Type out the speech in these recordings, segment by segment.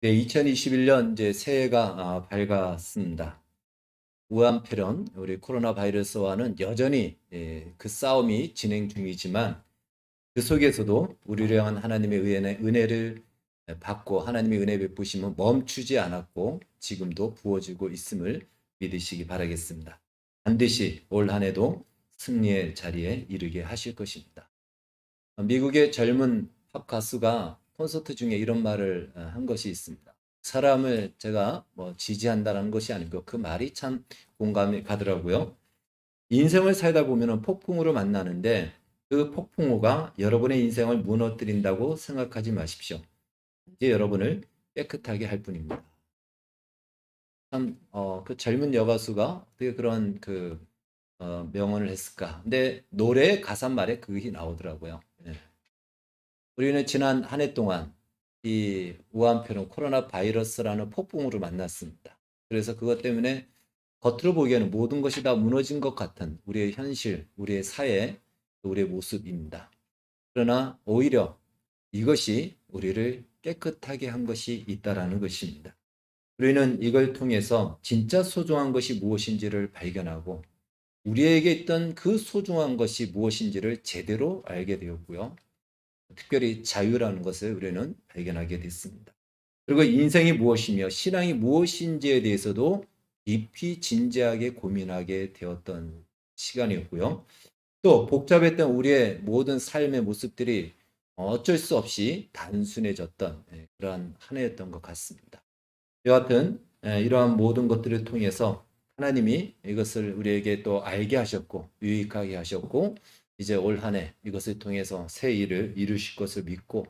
네, 2021년 이제 새해가 밝았습니다. 우한 폐렴, 우리 코로나 바이러스와는 여전히 그 싸움이 진행 중이지만 그 속에서도 우리를 향한 하나님의 은혜를 받고 하나님의 은혜 베푸심은 멈추지 않았고 지금도 부어지고 있음을 믿으시기 바라겠습니다. 반드시 올 한 해도 승리의 자리에 이르게 하실 것입니다. 미국의 젊은 팝 가수가 콘서트 중에 이런 말을 한 것이 있습니다. 사람을 제가 뭐 지지한다는 것이 아니고 그 말이 참 공감이 가더라고요. 인생을 살다 보면 폭풍우를 만나는데 그 폭풍우가 여러분의 인생을 무너뜨린다고 생각하지 마십시오. 이제 여러분을 깨끗하게 할 뿐입니다. 참, 그 젊은 여가수가 어떻게 그런 명언을 했을까? 근데 노래 가사 말에 그것이 나오더라고요. 예. 우리는 지난 한 해 동안 이 우한폐렴 코로나 바이러스라는 폭풍우를 만났습니다. 그래서 그것 때문에 겉으로 보기에는 모든 것이 다 무너진 것 같은 우리의 현실, 우리의 사회, 우리의 모습입니다. 그러나 오히려 이것이 우리를 깨끗하게 한 것이 있다라는 것입니다. 우리는 이걸 통해서 진짜 소중한 것이 무엇인지를 발견하고 우리에게 있던 그 소중한 것이 무엇인지를 제대로 알게 되었고요. 특별히 자유라는 것을 우리는 발견하게 됐습니다. 그리고 인생이 무엇이며 신앙이 무엇인지에 대해서도 깊이 진지하게 고민하게 되었던 시간이었고요. 또 복잡했던 우리의 모든 삶의 모습들이 어쩔 수 없이 단순해졌던 그러한 한 해였던 것 같습니다. 여하튼 이러한 모든 것들을 통해서 하나님이 이것을 우리에게 또 알게 하셨고 유익하게 하셨고 이제 올 한 해 이것을 통해서 새 일을 이루실 것을 믿고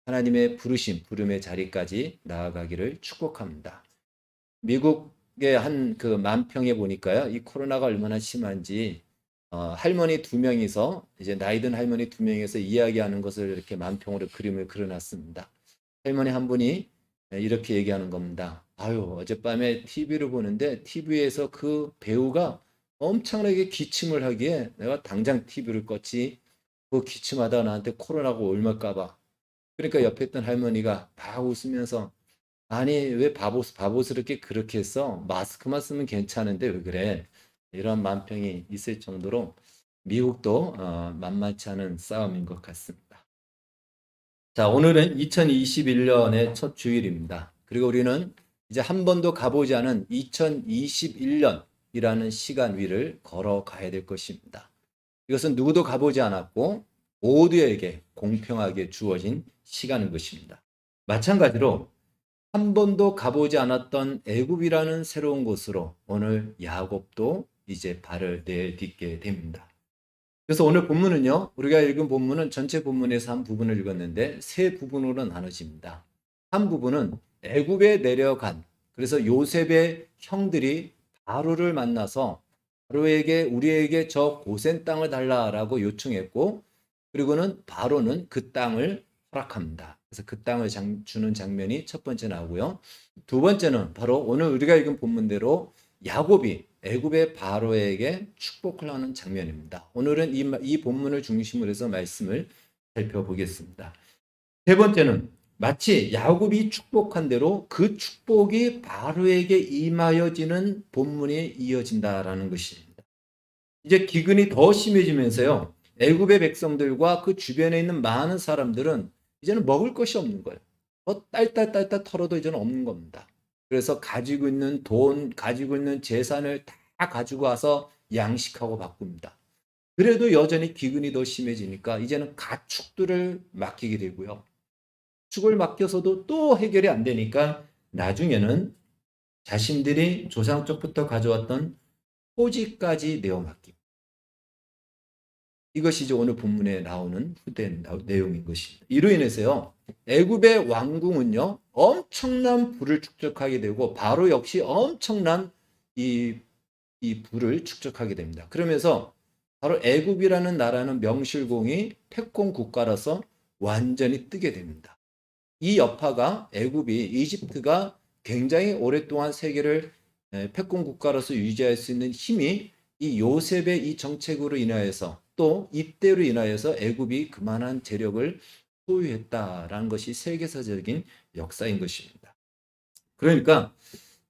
하나님의 부르심, 부름의 자리까지 나아가기를 축복합니다. 미국의 한 그 만평에 보니까요, 이 코로나가 얼마나 심한지 할머니 두 명이서 이제 나이든 할머니 두 명이서 이야기하는 것을 이렇게 만평으로 그림을 그려놨습니다. 할머니 한 분이 이렇게 얘기하는 겁니다. 아유, 어젯밤에 TV를 보는데 TV에서 그 배우가 엄청나게 기침을 하기에 내가 당장 TV를 껐지. 그 기침하다가 나한테 코로나가 옮을까 봐. 그러니까 옆에 있던 할머니가 막 웃으면서 아니 왜 바보스럽게 그렇게 했어? 마스크만 쓰면 괜찮은데 왜 그래? 이런 만평이 있을 정도로 미국도 만만치 않은 싸움인 것 같습니다. 자, 오늘은 2021년의 첫 주일입니다. 그리고 우리는 이제 한 번도 가보지 않은 2021년이라는 시간 위를 걸어가야 될 것입니다. 이것은 누구도 가보지 않았고 모두에게 공평하게 주어진 시간인 것입니다. 마찬가지로 한 번도 가보지 않았던 애굽이라는 새로운 곳으로 오늘 야곱도 이제 발을 내딛게 됩니다. 그래서 오늘 본문은요, 우리가 읽은 본문은 전체 본문에서 한 부분을 읽었는데 세 부분으로 나눠집니다. 한 부분은 애굽에 내려간, 그래서 요셉의 형들이 바로를 만나서 바로에게 우리에게 저 고센 땅을 달라라고 요청했고, 그리고는 바로는 그 땅을 허락합니다. 그래서 그 땅을 주는 장면이 첫 번째 나오고요. 두 번째는 바로 오늘 우리가 읽은 본문대로 야곱이 애굽의 바로에게 축복을 하는 장면입니다. 오늘은 이 본문을 중심으로 해서 말씀을 살펴보겠습니다. 세 번째는 마치 야곱이 축복한 대로 그 축복이 바로에게 임하여지는 본문이 이어진다라는 것입니다. 이제 기근이 더 심해지면서요. 애굽의 백성들과 그 주변에 있는 많은 사람들은 이제는 먹을 것이 없는 거예요. 딸딸딸딸 털어도 이제는 없는 겁니다. 그래서 가지고 있는 돈, 가지고 있는 재산을 다 가지고 와서 양식하고 바꿉니다. 그래도 여전히 기근이 더 심해지니까 이제는 가축들을 맡기게 되고요. 축을 맡겨서도 또 해결이 안 되니까 나중에는 자신들이 조상 쪽부터 가져왔던 토지까지 내어 맡깁니다. 이것이 이제 오늘 본문에 나오는 후대 내용인 것입니다. 이로 인해서요, 애굽의 왕궁은요, 엄청난 부를 축적하게 되고, 바로 역시 엄청난 이, 이 부를 축적하게 됩니다. 그러면서 바로 애굽이라는 나라는 명실공히 패권 국가라서 완전히 뜨게 됩니다. 이 여파가 애굽이 이집트가 굉장히 오랫동안 세계를 패권 국가로서 유지할 수 있는 힘이 이 요셉의 이 정책으로 인하여서 또 이때로 인하여서 애굽이 그만한 재력을 소유했다라는 것이 세계사적인 역사인 것입니다. 그러니까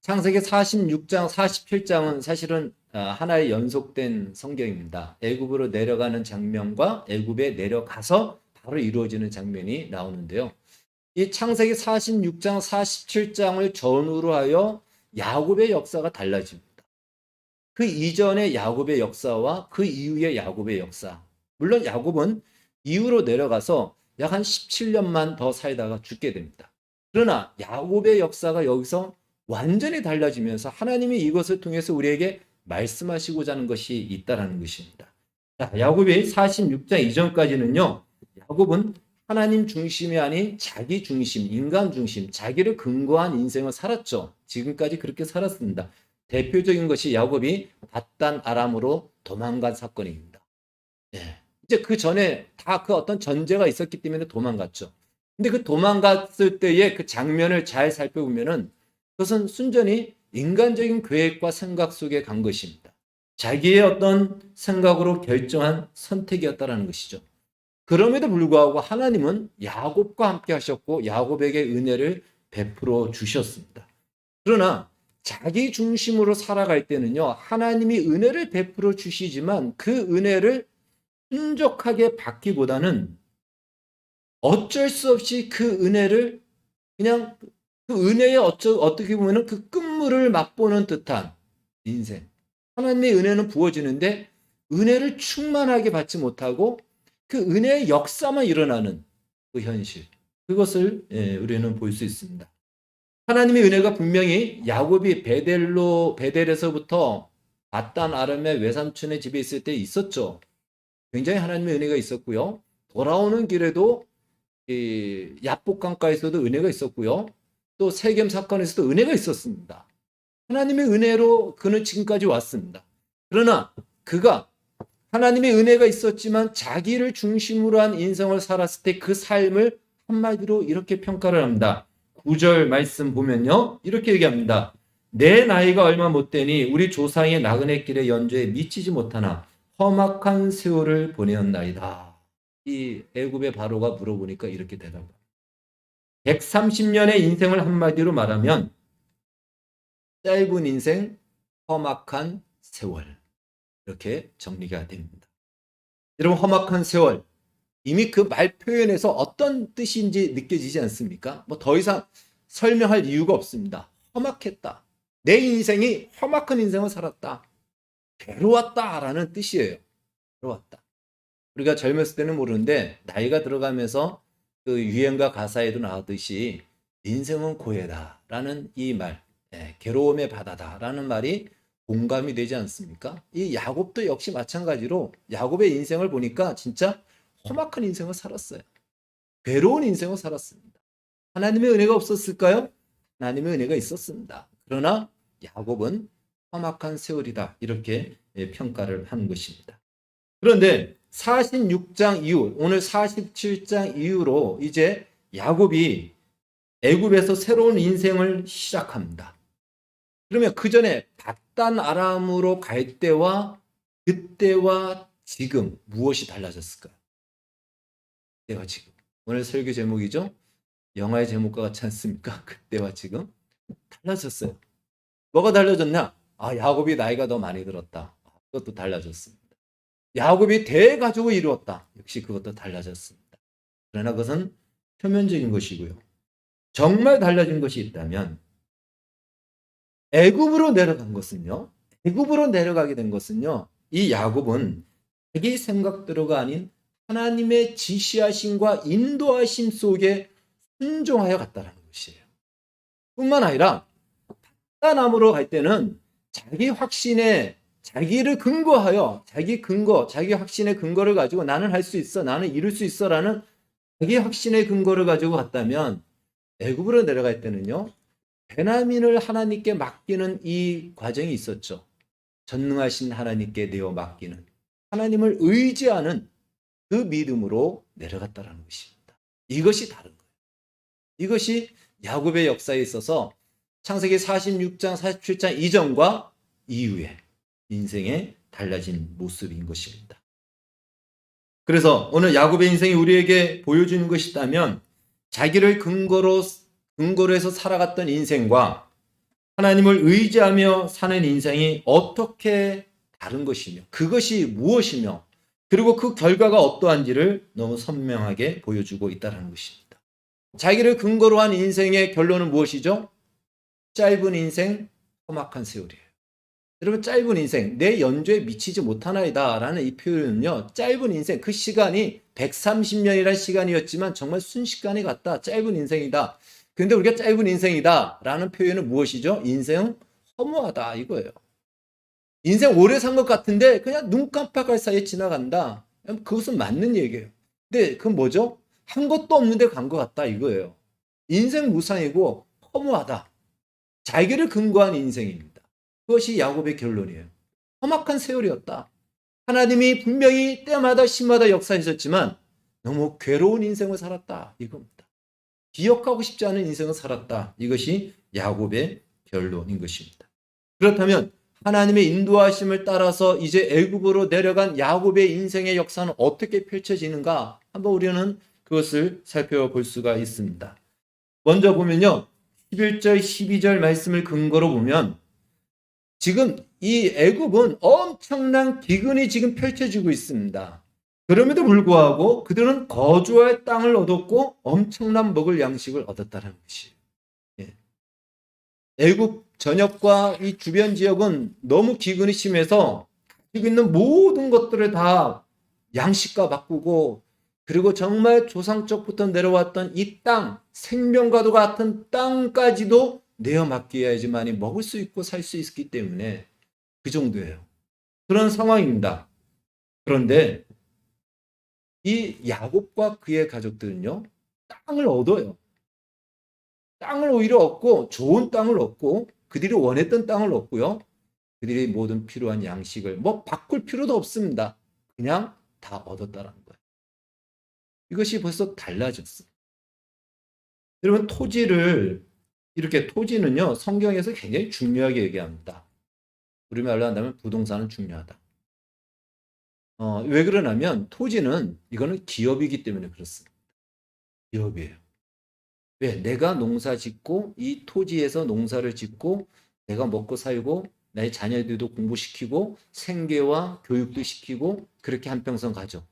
창세기 46장, 47장은 사실은 하나의 연속된 성경입니다. 애굽으로 내려가는 장면과 애굽에 내려가서 바로 이루어지는 장면이 나오는데요. 이 창세기 46장, 47장을 전후로 하여 야곱의 역사가 달라집니다. 그 이전의 야곱의 역사와 그 이후의 야곱의 역사. 물론 야곱은 이후로 내려가서 약 한 17년만 더 살다가 죽게 됩니다. 그러나 야곱의 역사가 여기서 완전히 달라지면서 하나님이 이것을 통해서 우리에게 말씀하시고자 하는 것이 있다라는 것입니다. 자, 야곱이 46장 이전까지는요. 야곱은 하나님 중심이 아닌 자기 중심, 인간 중심, 자기를 근거한 인생을 살았죠. 지금까지 그렇게 살았습니다. 대표적인 것이 야곱이 닷단 아람으로 도망간 사건입니다. 예. 이제 그 전에 다 그 어떤 전제가 있었기 때문에 도망갔죠. 근데 그 도망갔을 때의 그 장면을 잘 살펴보면은 그것은 순전히 인간적인 계획과 생각 속에 간 것입니다. 자기의 어떤 생각으로 결정한 선택이었다라는 것이죠. 그럼에도 불구하고 하나님은 야곱과 함께 하셨고 야곱에게 은혜를 베풀어 주셨습니다. 그러나 자기 중심으로 살아갈 때는요, 하나님이 은혜를 베풀어 주시지만 그 은혜를 순적하게 받기보다는 어쩔 수 없이 그 은혜를 그냥 그 은혜의 어떻게 보면 그 끝물을 맛보는 듯한 인생. 하나님의 은혜는 부어지는데 은혜를 충만하게 받지 못하고 그 은혜의 역사만 일어나는 그 현실. 그것을 우리는 볼 수 있습니다. 하나님의 은혜가 분명히 야곱이 베델에서부터 닷단 아람의 외삼촌의 집에 있을 때 있었죠. 굉장히 하나님의 은혜가 있었고요. 돌아오는 길에도 이 야복강가에서도 은혜가 있었고요. 또 세겜 사건에서도 은혜가 있었습니다. 하나님의 은혜로 그는 지금까지 왔습니다. 그러나 그가 하나님의 은혜가 있었지만 자기를 중심으로 한 인생을 살았을 때 그 삶을 한마디로 이렇게 평가를 합니다. 9절 말씀 보면요. 이렇게 얘기합니다. 내 나이가 얼마 못 되니 우리 조상의 나그네 길의 연조에 미치지 못하나 험악한 세월을 보내었나이다. 이 애굽의 바로가 물어보니까 이렇게 대답합니다. 130년의 인생을 한마디로 말하면 짧은 인생, 험악한 세월. 이렇게 정리가 됩니다. 여러분, 험악한 세월. 이미 그 말 표현에서 어떤 뜻인지 느껴지지 않습니까? 뭐 더 이상 설명할 이유가 없습니다. 험악했다. 내 인생이 험악한 인생을 살았다. 괴로웠다라는 뜻이에요. 괴로웠다. 우리가 젊었을 때는 모르는데 나이가 들어가면서 그 유행가 가사에도 나오듯이 인생은 고해다라는 이 말, 괴로움의 바다다라는 말이 공감이 되지 않습니까? 이 야곱도 역시 마찬가지로 야곱의 인생을 보니까 진짜 험악한 인생을 살았어요. 괴로운 인생을 살았습니다. 하나님의 은혜가 없었을까요? 하나님의 은혜가 있었습니다. 그러나 야곱은 험악한 세월이다. 이렇게 평가를 하는 것입니다. 그런데 46장 이후, 오늘 47장 이후로 이제 야곱이 애굽에서 새로운 인생을 시작합니다. 그러면 그 전에 닷단 아람으로 갈 때와 그때와 지금 무엇이 달라졌을까요? 그때와 지금. 오늘 설교 제목이죠. 영화의 제목과 같지 않습니까? 그때와 지금 달라졌어요. 뭐가 달라졌냐? 야곱이 나이가 더 많이 들었다. 그것도 달라졌습니다. 야곱이 대가족을 이루었다. 역시 그것도 달라졌습니다. 그러나 그것은 표면적인 것이고요. 정말 달라진 것이 있다면 애굽으로 내려간 것은요. 애굽으로 내려가게 된 것은요. 이 야곱은 자기 생각대로가 아닌 하나님의 지시하심과 인도하심 속에 순종하여 갔다는 것이에요. 뿐만 아니라 닷단암으로 갈 때는 자기 확신에 자기를 근거하여 자기 확신의 근거를 가지고 나는 할 수 있어, 나는 이룰 수 있어라는 자기 확신의 근거를 가지고 갔다면 애굽으로 내려갈 때는요. 베냐민을 하나님께 맡기는 이 과정이 있었죠. 전능하신 하나님께 내어 맡기는 하나님을 의지하는 그 믿음으로 내려갔다라는 것입니다. 이것이 다른 거예요. 이것이 야곱의 역사에 있어서 창세기 46장, 47장 이전과 이후에 인생의 달라진 모습인 것입니다. 그래서 오늘 야곱의 인생이 우리에게 보여주는 것이 있다면 자기를 근거로 근거로 해서 살아갔던 인생과 하나님을 의지하며 사는 인생이 어떻게 다른 것이며 그것이 무엇이며 그리고 그 결과가 어떠한지를 너무 선명하게 보여주고 있다는 것입니다. 자기를 근거로 한 인생의 결론은 무엇이죠? 짧은 인생, 험악한 세월이에요. 여러분, 짧은 인생, 내 연조에 미치지 못하나이다 라는 이 표현은요, 짧은 인생, 그 시간이 130년이라는 시간이었지만 정말 순식간에 갔다. 짧은 인생이다. 근데 우리가 짧은 인생이다 라는 표현은 무엇이죠? 인생 허무하다 이거예요. 인생 오래 산 것 같은데 그냥 눈 깜빡할 사이에 지나간다. 그것은 맞는 얘기예요. 근데 그건 뭐죠? 한 것도 없는데 간 것 같다 이거예요. 인생 무상이고 허무하다. 자기를 근거한 인생입니다. 그것이 야곱의 결론이에요. 험악한 세월이었다. 하나님이 분명히 때마다 시마다 역사하셨지만 너무 괴로운 인생을 살았다 이겁니다. 기억하고 싶지 않은 인생을 살았다. 이것이 야곱의 결론인 것입니다. 그렇다면 하나님의 인도하심을 따라서 이제 애굽으로 내려간 야곱의 인생의 역사는 어떻게 펼쳐지는가? 한번 우리는 그것을 살펴볼 수가 있습니다. 먼저 보면요. 11절, 12절 말씀을 근거로 보면 지금 이 애굽은 엄청난 기근이 지금 펼쳐지고 있습니다. 그럼에도 불구하고 그들은 거주할 땅을 얻었고 엄청난 먹을 양식을 얻었다는 것이에요. 예. 애굽 전역과 이 주변 지역은 너무 기근이 심해서 가지고 있는 모든 것들을 다 양식과 바꾸고 그리고 정말 조상적부터 내려왔던 이 땅, 생명과도 같은 땅까지도 내어 맡겨야지만이 먹을 수 있고 살 수 있기 때문에 그 정도예요. 그런 상황입니다. 그런데 이 야곱과 그의 가족들은요, 땅을 얻어요. 땅을 오히려 얻고 좋은 땅을 얻고 그들이 원했던 땅을 얻고요. 그들이 모든 필요한 양식을 뭐 바꿀 필요도 없습니다. 그냥 다 얻었다는 거예요. 이것이 벌써 달라졌어요. 여러분, 이렇게 토지는요, 성경에서 굉장히 중요하게 얘기합니다. 우리말로 한다면 부동산은 중요하다. 왜 그러냐면 토지는 이거는 기업이기 때문에 그렇습니다. 기업이에요. 왜? 내가 농사 짓고 이 토지에서 농사를 짓고 내가 먹고 살고 나의 자녀들도 공부시키고 생계와 교육도 시키고 그렇게 한평생 가죠.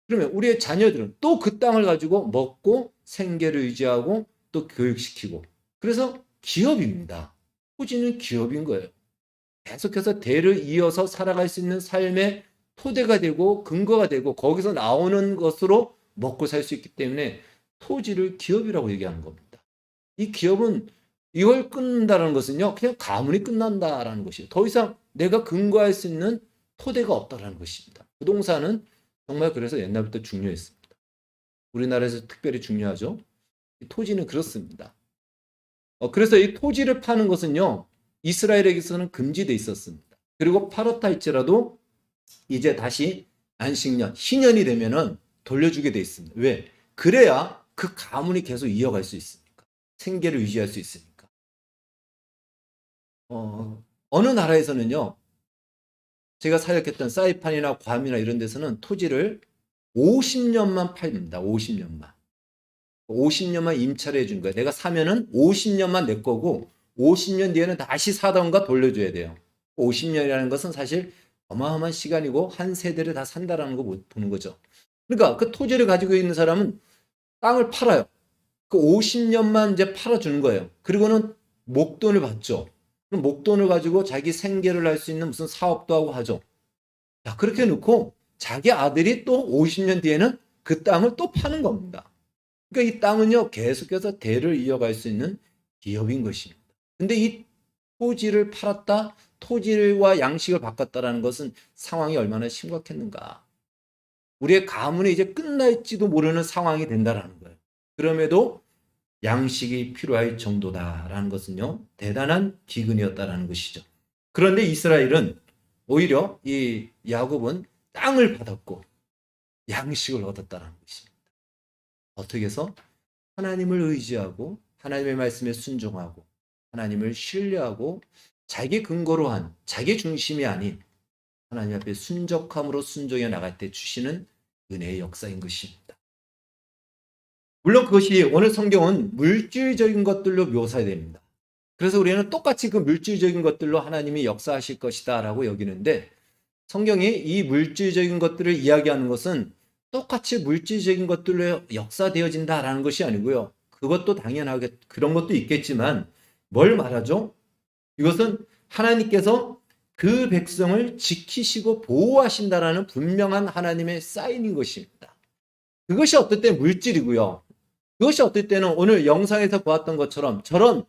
그러면 우리의 자녀들은 또 그 땅을 가지고 먹고 생계를 유지하고 또 교육시키고 그래서 기업입니다. 토지는 기업인 거예요. 계속해서 대를 이어서 살아갈 수 있는 삶의 토대가 되고 근거가 되고 거기서 나오는 것으로 먹고 살 수 있기 때문에 토지를 기업이라고 얘기하는 겁니다. 이 기업은 이걸 끊는다는 것은요, 그냥 가문이 끝난다라는 것이에요. 더 이상 내가 근거할 수 있는 토대가 없다라는 것입니다. 부동산은 정말 그래서 옛날부터 중요했습니다. 우리나라에서 특별히 중요하죠. 토지는 그렇습니다. 그래서 이 토지를 파는 것은요, 이스라엘에게서는 금지되어 있었습니다. 그리고 팔았다 할지라도 이제 다시 안식년, 희년이 되면은 돌려주게 돼 있습니다. 왜? 그래야 그 가문이 계속 이어갈 수 있으니까. 생계를 유지할 수 있으니까. 어느 나라에서는요, 제가 사역했던 사이판이나 괌이나 이런 데서는 토지를 50년만 팔립니다. 50년만. 50년만 임차를 해준 거예요. 내가 사면은 50년만 내 거고 50년 뒤에는 다시 사던가 돌려줘야 돼요. 50년이라는 것은 사실 어마어마한 시간이고 한 세대를 다 산다라는 거 보는 거죠. 그러니까 그 토지를 가지고 있는 사람은 땅을 팔아요. 그 50년만 이제 팔아주는 거예요. 그리고는 목돈을 받죠. 그럼 목돈을 가지고 자기 생계를 할 수 있는 무슨 사업도 하고 하죠. 자, 그렇게 놓고 자기 아들이 또 50년 뒤에는 그 땅을 또 파는 겁니다. 그러니까 이 땅은요, 계속해서 대를 이어갈 수 있는 기업인 것입니다. 근데 이 토지를 팔았다, 토지와 양식을 바꿨다라는 것은 상황이 얼마나 심각했는가. 우리의 가문이 이제 끝날지도 모르는 상황이 된다라는 거예요. 그럼에도 양식이 필요할 정도다라는 것은요, 대단한 기근이었다라는 것이죠. 그런데 이스라엘은 오히려 이 야곱은 땅을 받았고 양식을 얻었다라는 것입니다. 어떻게 해서? 하나님을 의지하고 하나님의 말씀에 순종하고 하나님을 신뢰하고 자기 근거로 한 자기 중심이 아닌 하나님 앞에 순적함으로 순종해 나갈 때 주시는 은혜의 역사인 것입니다. 물론 그것이 오늘 성경은 물질적인 것들로 묘사됩니다. 그래서 우리는 똑같이 그 물질적인 것들로 하나님이 역사하실 것이다 라고 여기는데, 성경이 이 물질적인 것들을 이야기하는 것은 똑같이 물질적인 것들로 역사되어진다라는 것이 아니고요. 그것도 당연하게 그런 것도 있겠지만 뭘 말하죠? 이것은 하나님께서 그 백성을 지키시고 보호하신다라는 분명한 하나님의 사인인 것입니다. 그것이 어떨 때 물질이고요. 그것이 어떨 때는 오늘 영상에서 보았던 것처럼 저런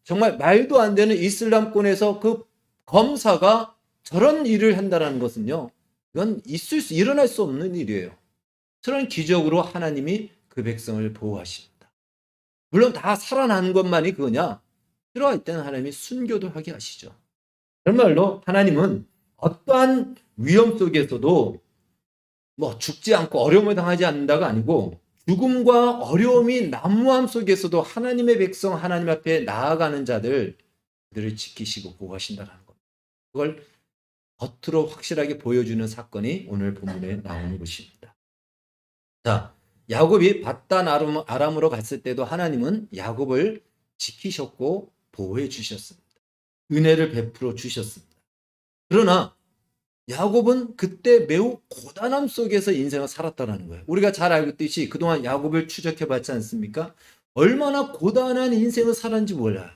정말 말도 안 되는 이슬람권에서 그 검사가 저런 일을 한다는 것은요, 이건 일어날 수 없는 일이에요. 저런 기적으로 하나님이 그 백성을 보호하십니다. 물론 다 살아나는 것만이 그거냐? 필요할 때는 하나님이 순교도 하게 하시죠. 그런 말로 하나님은 어떠한 위험 속에서도 뭐 죽지 않고 어려움을 당하지 않는다가 아니고, 죽음과 어려움이 난무함 속에서도 하나님의 백성 하나님 앞에 나아가는 자들을 지키시고 보호하신다는 것. 그걸 겉으로 확실하게 보여주는 사건이 오늘 본문에 나오는 것입니다. 자, 야곱이 밧단 아람으로 갔을 때도 하나님은 야곱을 지키셨고 보호해 주셨습니다. 은혜를 베풀어 주셨습니다. 그러나 야곱은 그때 매우 고단함 속에서 인생을 살았다는 거예요. 우리가 잘 알고 있듯이 그동안 야곱을 추적해 봤지 않습니까? 얼마나 고단한 인생을 살았는지 몰라요.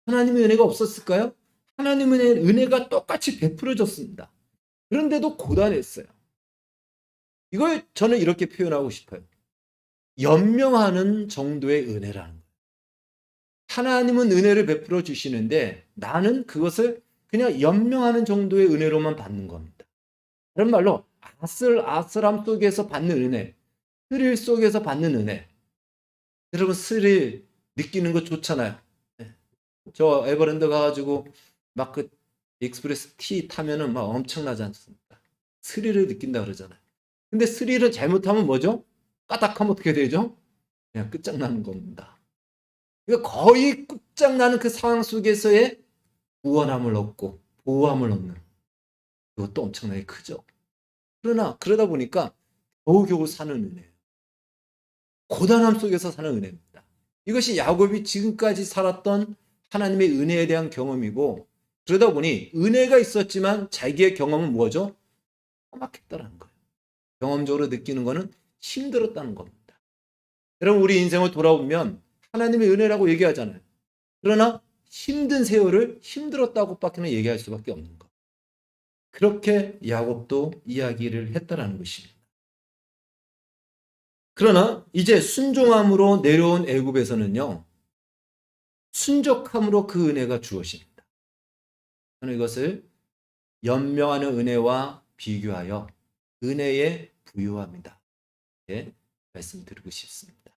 하나님의 은혜가 없었을까요? 하나님의 은혜가 똑같이 베풀어졌습니다. 그런데도 고단했어요. 이걸 저는 이렇게 표현하고 싶어요. 연명하는 정도의 은혜라는 거예요. 하나님은 은혜를 베풀어 주시는데 나는 그것을 그냥 연명하는 정도의 은혜로만 받는 겁니다. 다른 말로 아슬아슬함 속에서 받는 은혜, 스릴 속에서 받는 은혜. 여러분 스릴 느끼는 거 좋잖아요. 저 에버랜드 가가지고 막 그 익스프레스 T 타면은 막 엄청나지 않습니까? 스릴을 느낀다 그러잖아요. 근데 스릴을 잘못하면 뭐죠? 까딱하면 어떻게 되죠? 그냥 끝장나는 겁니다. 그러니까 거의 끝장나는 그 상황 속에서의 구원함을 얻고 보호함을 얻는, 그것도 엄청나게 크죠. 그러나 그러다 보니까 겨우겨우 사는 은혜예요. 고단함 속에서 사는 은혜입니다. 이것이 야곱이 지금까지 살았던 하나님의 은혜에 대한 경험이고, 그러다 보니 은혜가 있었지만 자기의 경험은 뭐죠? 험악했다는 거예요. 경험적으로 느끼는 것은 힘들었다는 겁니다. 여러분 우리 인생을 돌아보면 하나님의 은혜라고 얘기하잖아요. 그러나 힘든 세월을 힘들었다고밖에 얘기할 수밖에 없는 것. 그렇게 야곱도 이야기를 했다라는 것입니다. 그러나 이제 순종함으로 내려온 애굽에서는요, 순적함으로 그 은혜가 주어집니다. 저는 이것을 연명하는 은혜와 비교하여 은혜의 부유함이다, 예, 말씀드리고 싶습니다.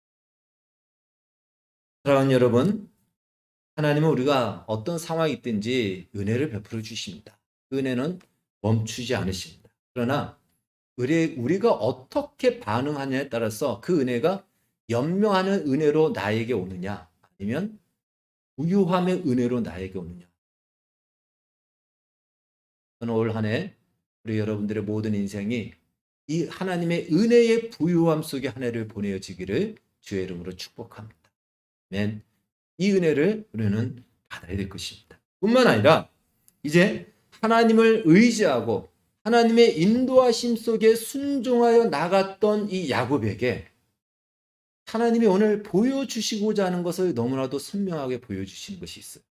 사랑하는 여러분, 하나님은 우리가 어떤 상황이 있든지 은혜를 베풀어 주십니다. 은혜는 멈추지 않으십니다. 그러나 우리가 어떻게 반응하냐에 따라서 그 은혜가 연명하는 은혜로 나에게 오느냐, 아니면 부유함의 은혜로 나에게 오느냐. 저는 올 한 해 우리 여러분들의 모든 인생이 이 하나님의 은혜의 부유함 속에 한 해를 보내어지기를 주의 이름으로 축복합니다. 아멘. 이 은혜를 우리는 받아야 될 것입니다. 뿐만 아니라 이제 하나님을 의지하고 하나님의 인도하심 속에 순종하여 나갔던 이 야곱에게 하나님이 오늘 보여주시고자 하는 것을 너무나도 선명하게 보여주시는 것이 있어요.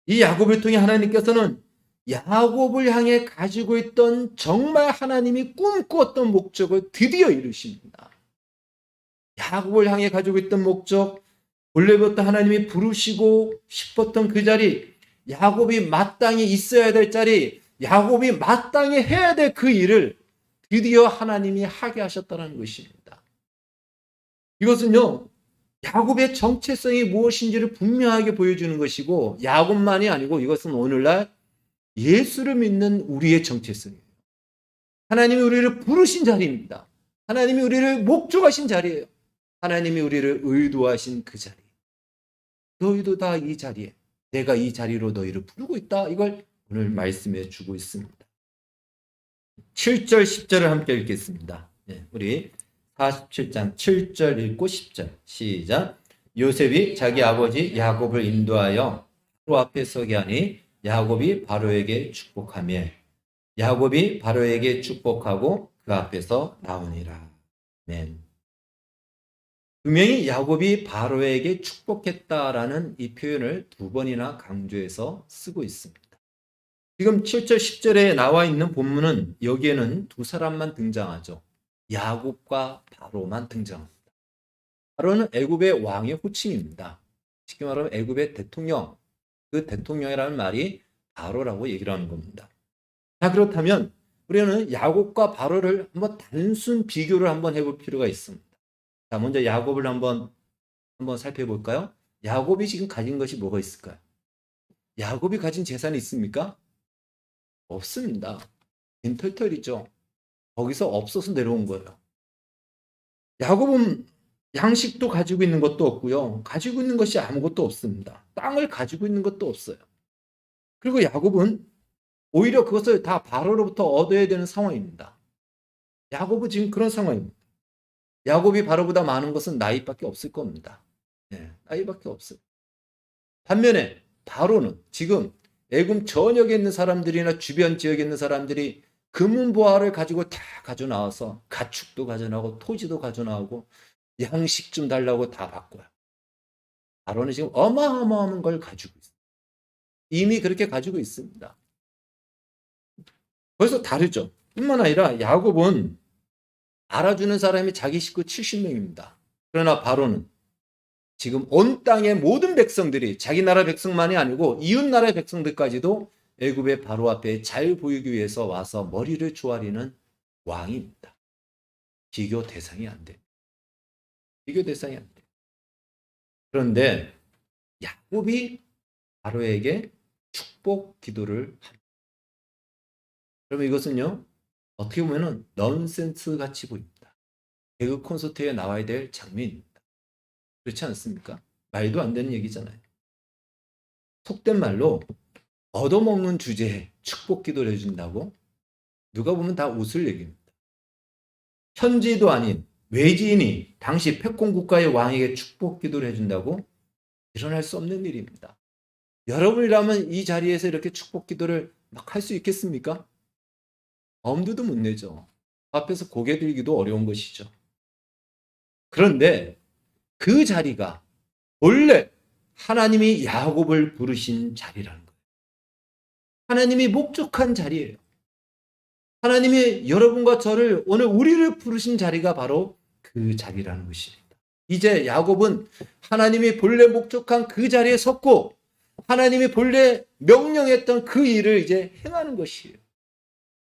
이 야곱을 통해 하나님께서는 야곱을 향해 가지고 있던 정말 하나님이 꿈꾸었던 목적을 드디어 이루십니다. 야곱을 향해 가지고 있던 목적, 본래부터 하나님이 부르시고 싶었던 그 자리, 야곱이 마땅히 있어야 될 자리, 야곱이 마땅히 해야 될 그 일을 드디어 하나님이 하게 하셨다는 것입니다. 이것은요, 야곱의 정체성이 무엇인지를 분명하게 보여주는 것이고, 야곱만이 아니고 이것은 오늘날 예수를 믿는 우리의 정체성이에요. 하나님이 우리를 부르신 자리입니다. 하나님이 우리를 목적하신 자리예요. 하나님이 우리를 의도하신 그 자리. 너희도 다 이 자리에, 내가 이 자리로 너희를 부르고 있다. 이걸 오늘 말씀해 주고 있습니다. 7절 10절을 함께 읽겠습니다. 네, 우리 47장 7절 읽고 10절 시작. 요셉이 자기 아버지 야곱을 인도하여 바로 앞에 서게 하니 야곱이 바로에게 축복하며 야곱이 바로에게 축복하고 그 앞에서 나오니라. 아멘. 분명히 야곱이 바로에게 축복했다라는 이 표현을 두 번이나 강조해서 쓰고 있습니다. 지금 7절 10절에 나와 있는 본문은 여기에는 두 사람만 등장하죠. 야곱과 바로만 등장합니다. 바로는 애굽의 왕의 호칭입니다. 쉽게 말하면 애굽의 대통령, 그 대통령이라는 말이 바로라고 얘기를 하는 겁니다. 자, 그렇다면 우리는 야곱과 바로를 한번 단순 비교를 한번 해볼 필요가 있습니다. 자, 먼저 야곱을 한번 살펴볼까요? 야곱이 지금 가진 것이 뭐가 있을까요? 야곱이 가진 재산이 있습니까? 없습니다. 빈털털이죠. 거기서 없어서 내려온 거예요. 야곱은 양식도 가지고 있는 것도 없고요. 가지고 있는 것이 아무것도 없습니다. 땅을 가지고 있는 것도 없어요. 그리고 야곱은 오히려 그것을 다 바로로부터 얻어야 되는 상황입니다. 야곱은 지금 그런 상황입니다. 야곱이 바로보다 많은 것은 나이밖에 없을 겁니다. 네, 나이밖에 없어요. 반면에 바로는 지금 애굽 전역에 있는 사람들이나 주변 지역에 있는 사람들이 금은보화를 가지고 다 가져나와서 가축도 가져나오고 토지도 가져나오고 양식 좀 달라고 다 바꿔요. 바로는 지금 어마어마한 걸 가지고 있어요. 이미 그렇게 가지고 있습니다. 벌써 다르죠. 뿐만 아니라 야곱은 알아주는 사람이 자기 식구 70명입니다. 그러나 바로는 지금 온 땅의 모든 백성들이 자기 나라 백성만이 아니고 이웃 나라의 백성들까지도 애굽의 바로 앞에 잘 보이기 위해서 와서 머리를 조아리는 왕입니다. 비교 대상이 안 돼. 비교 대상이 안 돼. 그런데 야곱이 바로에게 축복 기도를 합니다. 그러면 이것은요, 어떻게 보면은 넌센스 같이 보입니다. 개그 콘서트에 나와야 될 장면입니다. 그렇지 않습니까? 말도 안 되는 얘기잖아요. 속된 말로 얻어먹는 주제에 축복 기도를 해준다고? 누가 보면 다 웃을 얘기입니다. 현지도 아닌 외지인이 당시 패권 국가의 왕에게 축복 기도를 해준다고? 일어날 수 없는 일입니다. 여러분이라면 이 자리에서 이렇게 축복 기도를 막 할 수 있겠습니까? 엄두도 못 내죠. 앞에서 고개 들기도 어려운 것이죠. 그런데 그 자리가 원래 하나님이 야곱을 부르신 자리라는 거예요. 하나님이 목적한 자리예요. 하나님이 여러분과 저를 오늘 우리를 부르신 자리가 바로 그 자리라는 것입니다. 이제 야곱은 하나님이 본래 목적한 그 자리에 섰고 하나님이 본래 명령했던 그 일을 이제 행하는 것이에요.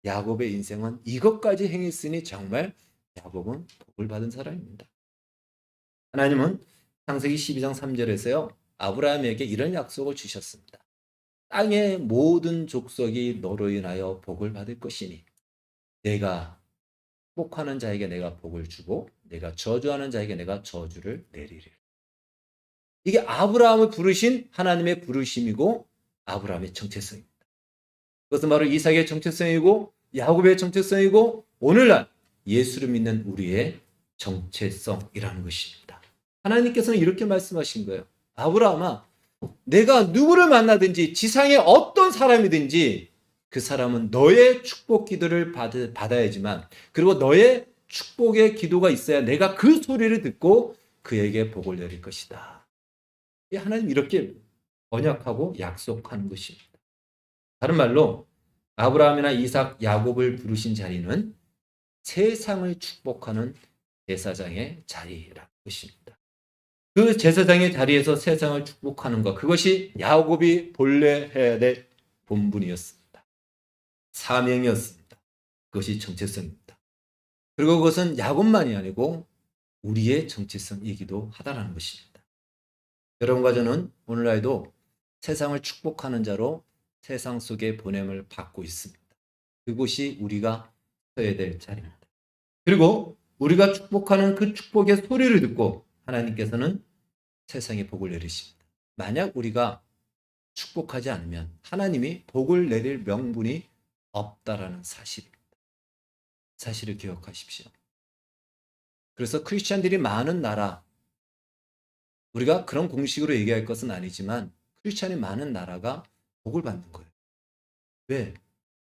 야곱의 인생은 이것까지 행했으니 정말 야곱은 복을 받은 사람입니다. 하나님은 창세기 12장 3절에서요. 아브라함에게 이런 약속을 주셨습니다. 땅의 모든 족속이 너로 인하여 복을 받을 것이니 내가 축복하는 자에게 내가 복을 주고 내가 저주하는 자에게 내가 저주를 내리리. 이게 아브라함을 부르신 하나님의 부르심이고 아브라함의 정체성입니다. 그것은 바로 이삭의 정체성이고 야곱의 정체성이고 오늘날 예수를 믿는 우리의 정체성이라는 것입니다. 하나님께서는 이렇게 말씀하신 거예요. 아브라함아, 내가 누구를 만나든지 지상에 어떤 사람이든지 그 사람은 너의 축복 기도를 받아야지만 그리고 너의 축복의 기도가 있어야 내가 그 소리를 듣고 그에게 복을 내릴 것이다. 하나님 이렇게 언약하고 약속하는 것입니다. 다른 말로 아브라함이나 이삭, 야곱을 부르신 자리는 세상을 축복하는 제사장의 자리라는 것입니다. 그 제사장의 자리에서 세상을 축복하는 것, 그것이 야곱이 본래 해야 될 본분이었습니다. 사명이었습니다. 그것이 정체성입니다. 그리고 그것은 야곱만이 아니고 우리의 정체성이기도 하다는 것입니다. 여러분과 저는 오늘날도 세상을 축복하는 자로 세상 속에 보냄을 받고 있습니다. 그곳이 우리가 서야 될 자리입니다. 그리고 우리가 축복하는 그 축복의 소리를 듣고 하나님께서는 세상에 복을 내리십니다. 만약 우리가 축복하지 않으면 하나님이 복을 내릴 명분이 없다라는 사실입니다. 사실을 기억하십시오. 그래서 크리스찬들이 많은 나라, 우리가 그런 공식으로 얘기할 것은 아니지만 크리스찬이 많은 나라가 복을 받는 거예요. 왜?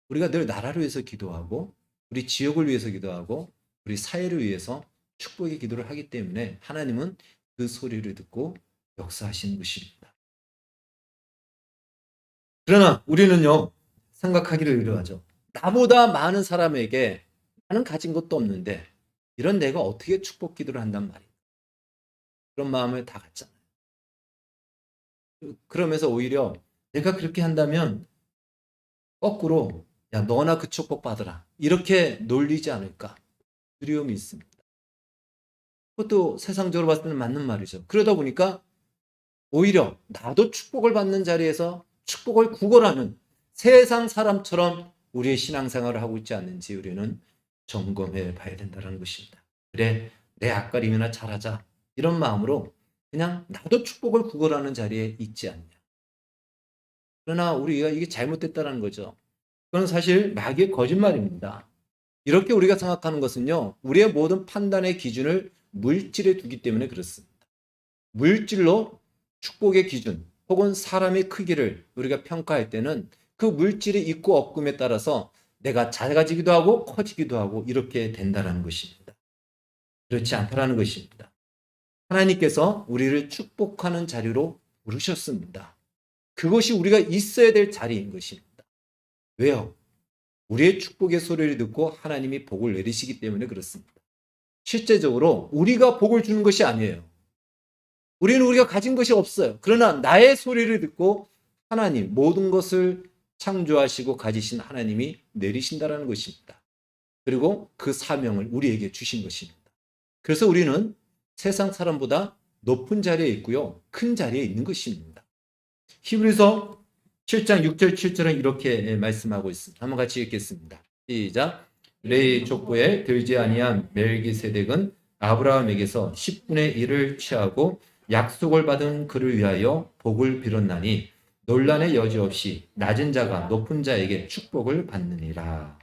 우리가 늘 나라를 위해서 기도하고 우리 지역을 위해서 기도하고 우리 사회를 위해서 축복의 기도를 하기 때문에 하나님은 그 소리를 듣고 역사하시는 것입니다. 그러나 우리는요, 생각하기를 이러하죠. 나보다 많은 사람에게 나는 가진 것도 없는데 이런 내가 어떻게 축복 기도를 한단 말이에요. 그런 마음을 다 갖잖아요. 그러면서 오히려 내가 그렇게 한다면 거꾸로 야 너나 그 축복 받으라 이렇게 놀리지 않을까 두려움이 있습니다. 그것도 세상적으로 봤을 때는 맞는 말이죠. 그러다 보니까 오히려 나도 축복을 받는 자리에서 축복을 구걸하는 세상 사람처럼 우리의 신앙생활을 하고 있지 않는지 우리는 점검해 봐야 된다는 것입니다. 그래, 내 앞가림이나 잘하자 이런 마음으로 그냥 나도 축복을 구걸하는 자리에 있지 않냐. 그러나 우리가 이게 잘못됐다는 거죠. 그건 사실 마귀의 거짓말입니다. 이렇게 우리가 생각하는 것은요, 우리의 모든 판단의 기준을 물질에 두기 때문에 그렇습니다. 물질로 축복의 기준 혹은 사람의 크기를 우리가 평가할 때는 그 물질이 있고 없음에 따라서 내가 작아지기도 하고 커지기도 하고 이렇게 된다는 것입니다. 그렇지 않다는 것입니다. 하나님께서 우리를 축복하는 자리로 부르셨습니다. 그것이 우리가 있어야 될 자리인 것입니다. 왜요? 우리의 축복의 소리를 듣고 하나님이 복을 내리시기 때문에 그렇습니다. 실제적으로 우리가 복을 주는 것이 아니에요. 우리는 우리가 가진 것이 없어요. 그러나 나의 소리를 듣고 하나님, 모든 것을 창조하시고 가지신 하나님이 내리신다는 것입니다. 그리고 그 사명을 우리에게 주신 것입니다. 그래서 우리는 세상 사람보다 높은 자리에 있고요. 큰 자리에 있는 것입니다. 히브리서 7장 6절 7절은 이렇게 말씀하고 있습니다. 한번 같이 읽겠습니다. 시작. 레위 족보에 들지 아니한 멜기세덱은 아브라함에게서 10분의 1을 취하고 약속을 받은 그를 위하여 복을 빌었나니 논란의 여지 없이 낮은 자가 높은 자에게 축복을 받느니라.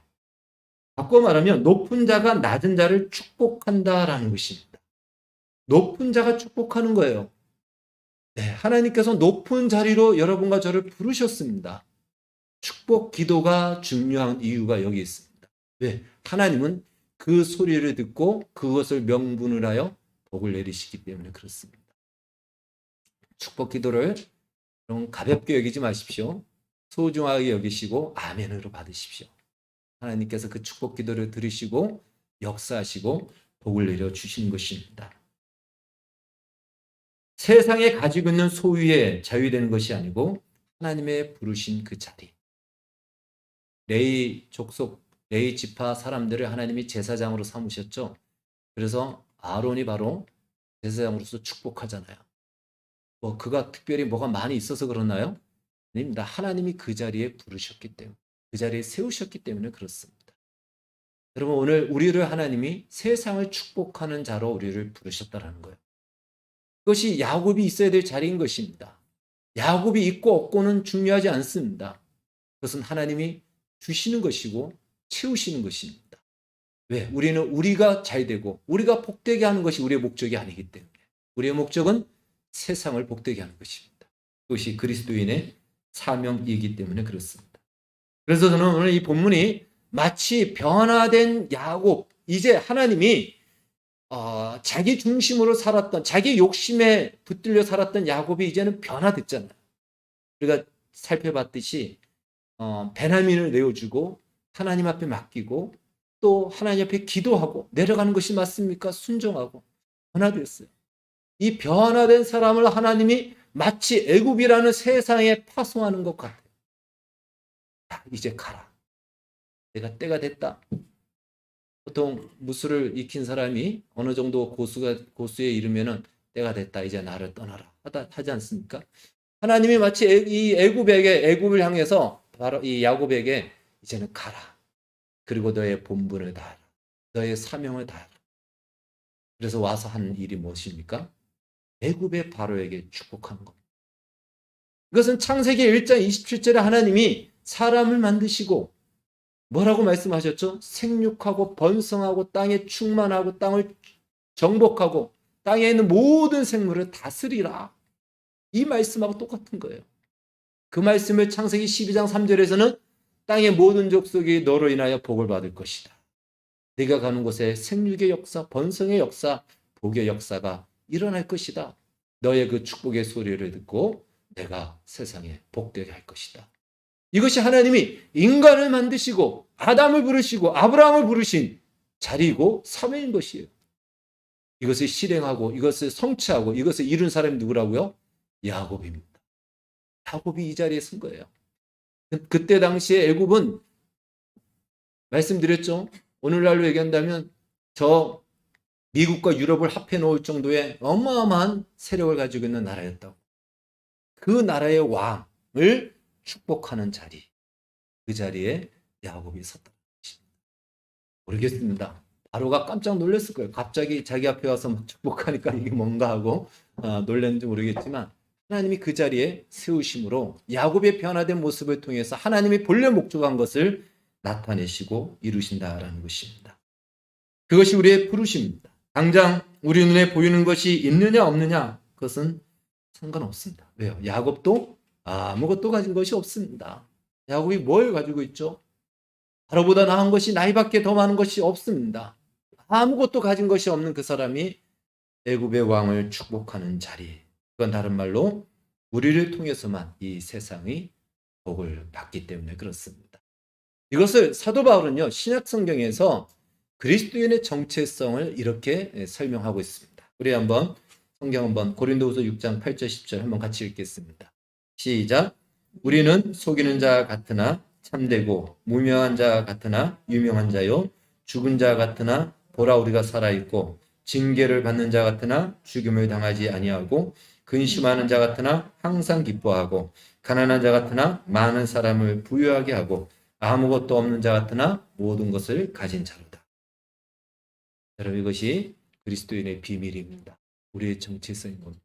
바꿔 말하면 높은 자가 낮은 자를 축복한다라는 것입니다. 높은 자가 축복하는 거예요. 네, 하나님께서 높은 자리로 여러분과 저를 부르셨습니다. 축복 기도가 중요한 이유가 여기 있습니다. 왜? 하나님은 그 소리를 듣고 그것을 명분을 하여 복을 내리시기 때문에 그렇습니다. 축복 기도를 여러분 가볍게 여기지 마십시오. 소중하게 여기시고 아멘으로 받으십시오. 하나님께서 그 축복 기도를 들으시고 역사하시고 복을 내려 주시는 것입니다. 세상에 가지고 있는 소유에 자유되는 것이 아니고 하나님의 부르신 그 자리. 레위 족속, 레위 지파 사람들을 하나님이 제사장으로 삼으셨죠. 그래서 아론이 바로 제사장으로서 축복하잖아요. 그가 특별히 뭐가 많이 있어서 그러나요? 아닙니다. 하나님이 그 자리에 부르셨기 때문에, 그 자리에 세우셨기 때문에 그렇습니다. 여러분, 오늘 우리를 하나님이 세상을 축복하는 자로 우리를 부르셨다는 거예요. 그것이 야곱이 있어야 될 자리인 것입니다. 야곱이 있고 없고는 중요하지 않습니다. 그것은 하나님이 주시는 것이고 채우시는 것입니다. 왜? 우리는 우리가 잘 되고 우리가 복되게 하는 것이 우리의 목적이 아니기 때문에 우리의 목적은 세상을 복되게 하는 것입니다. 그것이 그리스도인의 사명이기 때문에 그렇습니다. 그래서 저는 오늘 이 본문이 마치 변화된 야곱, 이제 하나님이 자기 중심으로 살았던, 자기 욕심에 붙들려 살았던 야곱이 이제는 변화됐잖아요. 우리가 살펴봤듯이 베냐민을 내어주고 하나님 앞에 맡기고 또 하나님 앞에 기도하고 내려가는 것이 맞습니까? 순종하고 변화됐어요. 이 변화된 사람을 하나님이 마치 애굽이라는 세상에 파송하는 것 같아요. 이제 가라. 내가 때가 됐다. 보통 무술을 익힌 사람이 어느 정도 고수에 이르면은 때가 됐다. 이제 나를 떠나라. 하지 않습니까? 하나님이 마치 이 애굽을 향해서 바로 이 야곱에게 이제는 가라. 그리고 너의 본분을 다하라. 너의 사명을 다하라. 그래서 와서 하는 일이 무엇입니까? 애굽의 바로에게 축복하는 겁니다. 이것은 창세기 1장 27절에 하나님이 사람을 만드시고 뭐라고 말씀하셨죠? 생육하고 번성하고 땅에 충만하고 땅을 정복하고 땅에 있는 모든 생물을 다스리라. 이 말씀하고 똑같은 거예요. 그 말씀을 창세기 12장 3절에서는 땅의 모든 족속이 너로 인하여 복을 받을 것이다. 네가 가는 곳에 생육의 역사, 번성의 역사, 복의 역사가 일어날 것이다. 너의 그 축복의 소리를 듣고 내가 세상에 복되게 할 것이다. 이것이 하나님이 인간을 만드시고 아담을 부르시고 아브라함을 부르신 자리이고 사명인 것이에요. 이것을 실행하고 이것을 성취하고 이것을 이룬 사람이 누구라고요? 야곱입니다. 야곱이 이 자리에 선 거예요. 그때 당시에 애굽은 말씀드렸죠. 오늘날로 얘기한다면 저 미국과 유럽을 합해 놓을 정도의 어마어마한 세력을 가지고 있는 나라였다고. 그 나라의 왕을 축복하는 자리, 그 자리에 야곱이 섰다는 것입니다. 모르겠습니다. 바로가 깜짝 놀랐을 거예요. 갑자기 자기 앞에 와서 막 축복하니까 이게 뭔가 하고 놀랐는지 모르겠지만 하나님이 그 자리에 세우심으로 야곱의 변화된 모습을 통해서 하나님이 본래 목적한 것을 나타내시고 이루신다라는 것입니다. 그것이 우리의 부르심입니다. 당장 우리 눈에 보이는 것이 있느냐 없느냐 그것은 상관없습니다. 왜요? 야곱도 아무것도 가진 것이 없습니다. 야곱이 뭘 가지고 있죠? 바로보다 나은 것이 나이밖에 더 많은 것이 없습니다. 아무것도 가진 것이 없는 그 사람이 애굽의 왕을 축복하는 자리. 그건 다른 말로 우리를 통해서만 이 세상이 복을 받기 때문에 그렇습니다. 이것을 사도 바울은요, 신약 성경에서 그리스도인의 정체성을 이렇게 설명하고 있습니다. 우리 한번 성경 한번 고린도후서 6장 8절 10절 한번 같이 읽겠습니다. 시작. 우리는 속이는 자 같으나 참되고 무명한 자 같으나 유명한 자요 죽은 자 같으나 보라 우리가 살아있고 징계를 받는 자 같으나 죽임을 당하지 아니하고 근심하는 자 같으나 항상 기뻐하고 가난한 자 같으나 많은 사람을 부유하게 하고 아무것도 없는 자 같으나 모든 것을 가진 자로다. 여러분 이것이 그리스도인의 비밀입니다. 우리의 정체성인 겁니다.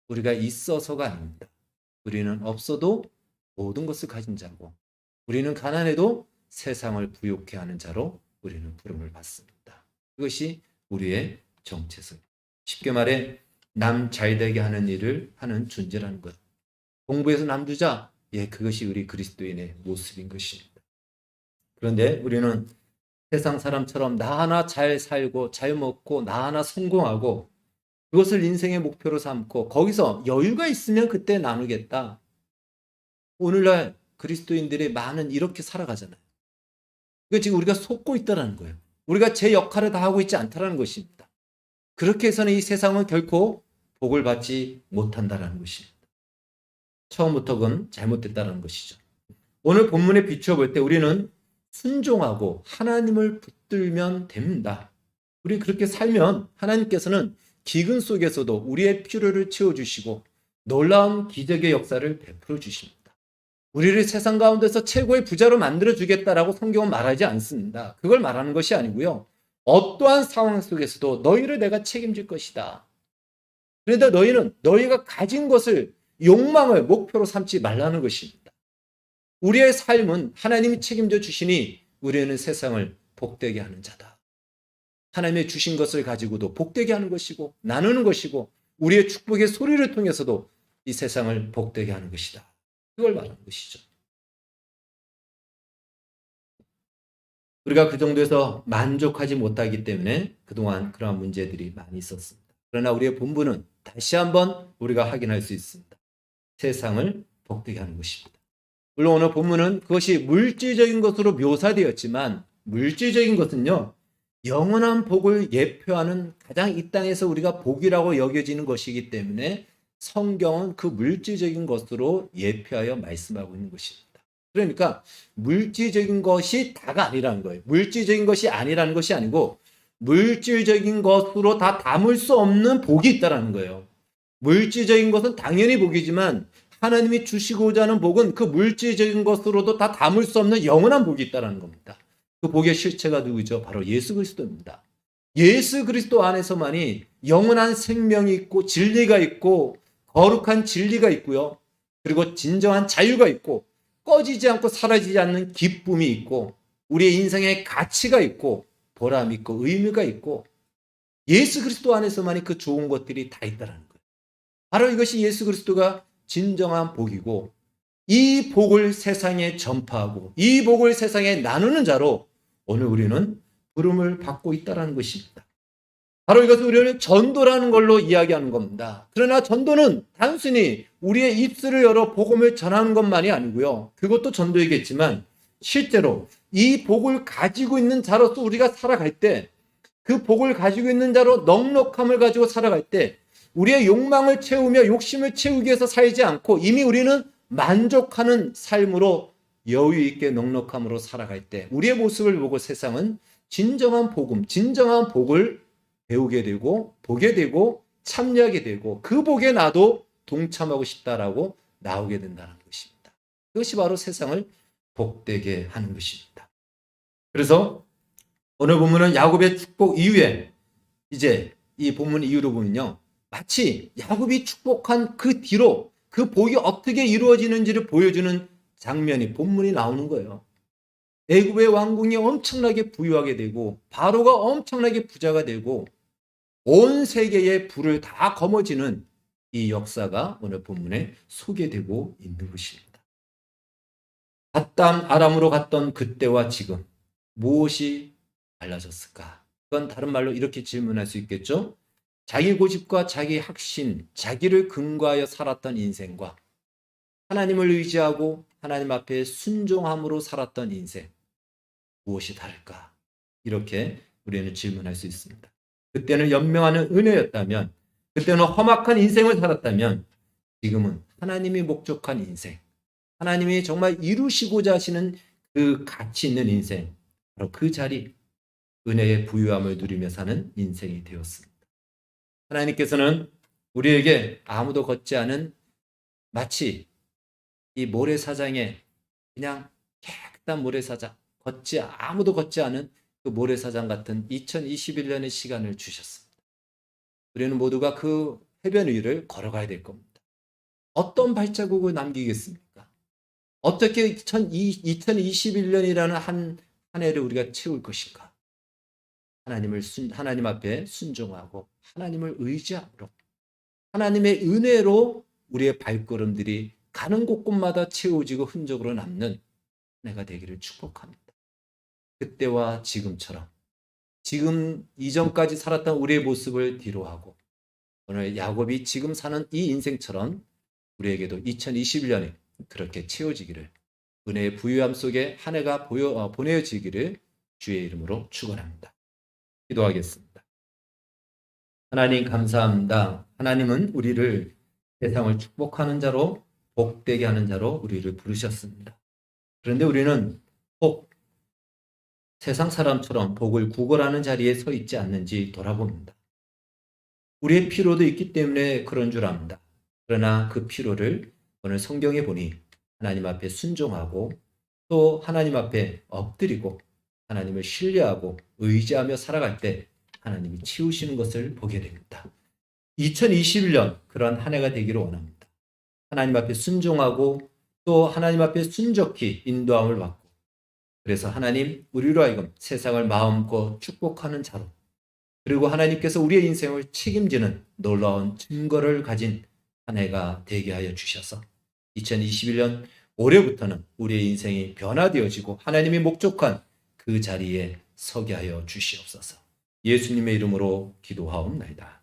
우리가 있어서가 아닙니다. 우리는 없어도 모든 것을 가진 자고 우리는 가난해도 세상을 부욕해 하는 자로 우리는 부름을 받습니다. 그것이 우리의 정체성. 쉽게 말해 남 잘되게 하는 일을 하는 존재라는 것. 공부해서 남주자. 예, 그것이 우리 그리스도인의 모습인 것입니다. 그런데 우리는 세상 사람처럼 나 하나 잘 살고 잘 먹고 나 하나 성공하고 그것을 인생의 목표로 삼고 거기서 여유가 있으면 그때 나누겠다. 오늘날 그리스도인들이 많은 이렇게 살아가잖아요. 그게 지금 우리가 속고 있다는 거예요. 우리가 제 역할을 다 하고 있지 않다는 것입니다. 그렇게 해서는 이 세상은 결코 복을 받지 못한다는 것입니다. 처음부터 그건 잘못됐다는 것이죠. 오늘 본문에 비추어 볼 때 우리는 순종하고 하나님을 붙들면 됩니다. 우리 그렇게 살면 하나님께서는 기근 속에서도 우리의 필요를 채워주시고 놀라운 기적의 역사를 베풀어 주십니다. 우리를 세상 가운데서 최고의 부자로 만들어주겠다라고 성경은 말하지 않습니다. 그걸 말하는 것이 아니고요. 어떠한 상황 속에서도 너희를 내가 책임질 것이다. 그런데 너희는 너희가 가진 것을 욕망을 목표로 삼지 말라는 것입니다. 우리의 삶은 하나님이 책임져 주시니 우리는 세상을 복되게 하는 자다. 하나님의 주신 것을 가지고도 복되게 하는 것이고 나누는 것이고 우리의 축복의 소리를 통해서도 이 세상을 복되게 하는 것이다. 그걸 말하는 것이죠. 우리가 그 정도에서 만족하지 못하기 때문에 그동안 그러한 문제들이 많이 있었습니다. 그러나 우리의 본분은 다시 한번 우리가 확인할 수 있습니다. 세상을 복되게 하는 것입니다. 물론 오늘 본문은 그것이 물질적인 것으로 묘사되었지만 물질적인 것은요. 영원한 복을 예표하는 가장 이 땅에서 우리가 복이라고 여겨지는 것이기 때문에 성경은 그 물질적인 것으로 예표하여 말씀하고 있는 것입니다. 그러니까 물질적인 것이 다가 아니라는 거예요. 물질적인 것이 아니라는 것이 아니고 물질적인 것으로 다 담을 수 없는 복이 있다는 거예요. 물질적인 것은 당연히 복이지만 하나님이 주시고자 하는 복은 그 물질적인 것으로도 다 담을 수 없는 영원한 복이 있다는 겁니다. 그 복의 실체가 누구죠? 바로 예수 그리스도입니다. 예수 그리스도 안에서만이 영원한 생명이 있고 진리가 있고 거룩한 진리가 있고요. 그리고 진정한 자유가 있고 꺼지지 않고 사라지지 않는 기쁨이 있고 우리의 인생에 가치가 있고 보람 있고 의미가 있고 예수 그리스도 안에서만이 그 좋은 것들이 다 있다라는 거예요. 바로 이것이 예수 그리스도가 진정한 복이고, 이 복을 세상에 전파하고 이 복을 세상에 나누는 자로 오늘 우리는 부름을 받고 있다는 것입니다. 바로 이것을 우리는 전도라는 걸로 이야기하는 겁니다. 그러나 전도는 단순히 우리의 입술을 열어 복음을 전하는 것만이 아니고요. 그것도 전도이겠지만 실제로 이 복을 가지고 있는 자로서 우리가 살아갈 때, 그 복을 가지고 있는 자로 넉넉함을 가지고 살아갈 때 우리의 욕망을 채우며 욕심을 채우기 위해서 살지 않고 이미 우리는 만족하는 삶으로 여유 있게 넉넉함으로 살아갈 때 우리의 모습을 보고 세상은 진정한 복음, 진정한 복을 배우게 되고 보게 되고 참여하게 되고 그 복에 나도 동참하고 싶다라고 나오게 된다는 것입니다. 그것이 바로 세상을 복되게 하는 것입니다. 그래서 오늘 본문은 야곱의 축복 이후에 이제 이 본문 이후로 보면요, 마치 야곱이 축복한 그 뒤로 그 복이 어떻게 이루어지는지를 보여주는 장면이 본문이 나오는 거예요. 애굽의 왕궁이 엄청나게 부유하게 되고 바로가 엄청나게 부자가 되고 온 세계의 부를 다 거머쥐는 이 역사가 오늘 본문에 소개되고 있는 것입니다. 갓담 아람으로 갔던 그때와 지금 무엇이 달라졌을까? 그건 다른 말로 이렇게 질문할 수 있겠죠. 자기 고집과 자기 확신, 자기를 근거하여 살았던 인생과 하나님을 의지하고 하나님 앞에 순종함으로 살았던 인생, 무엇이 다를까? 이렇게 우리는 질문할 수 있습니다. 그때는 연명하는 은혜였다면, 그때는 험악한 인생을 살았다면, 지금은 하나님이 목적한 인생, 하나님이 정말 이루시고자 하시는 그 가치 있는 인생, 바로 그 자리, 은혜의 부유함을 누리며 사는 인생이 되었습니다. 하나님께서는 우리에게 아무도 걷지 않은 마치 이 모래사장에 그냥 깨끗한 모래사장, 아무도 걷지 않은 그 모래사장 같은 2021년의 시간을 주셨습니다. 우리는 모두가 그 해변 위를 걸어가야 될 겁니다. 어떤 발자국을 남기겠습니까? 어떻게 2021년이라는 한 해를 우리가 채울 것인가? 하나님 앞에 순종하고 하나님을 의지함으로 하나님의 은혜로 우리의 발걸음들이 가는 곳곳마다 채워지고 흔적으로 남는 내가 되기를 축복합니다. 그때와 지금처럼 지금 이전까지 살았던 우리의 모습을 뒤로하고 오늘 야곱이 지금 사는 이 인생처럼 우리에게도 2021년에 그렇게 채워지기를, 은혜의 부유함 속에 한 해가 보내어지기를 주의 이름으로 축원합니다. 기도하겠습니다. 하나님 감사합니다. 하나님은 우리를 세상을 축복하는 자로, 복되게 하는 자로 우리를 부르셨습니다. 그런데 우리는 혹 세상 사람처럼 복을 구걸하는 자리에 서 있지 않는지 돌아봅니다. 우리의 필요도 있기 때문에 그런 줄 압니다. 그러나 그 필요를 오늘 성경에 보니 하나님 앞에 순종하고 또 하나님 앞에 엎드리고 하나님을 신뢰하고 의지하며 살아갈 때 하나님이 치우시는 것을 보게 됩니다. 2021년 그런 한 해가 되기를 원합니다. 하나님 앞에 순종하고 또 하나님 앞에 순적히 인도함을 받고, 그래서 하나님 우리로 하여금 세상을 마음껏 축복하는 자로, 그리고 하나님께서 우리의 인생을 책임지는 놀라운 증거를 가진 한 해가 되게 하여 주셔서 2021년 올해부터는 우리의 인생이 변화되어지고 하나님이 목적한 그 자리에 서게 하여 주시옵소서. 예수님의 이름으로 기도하옵나이다.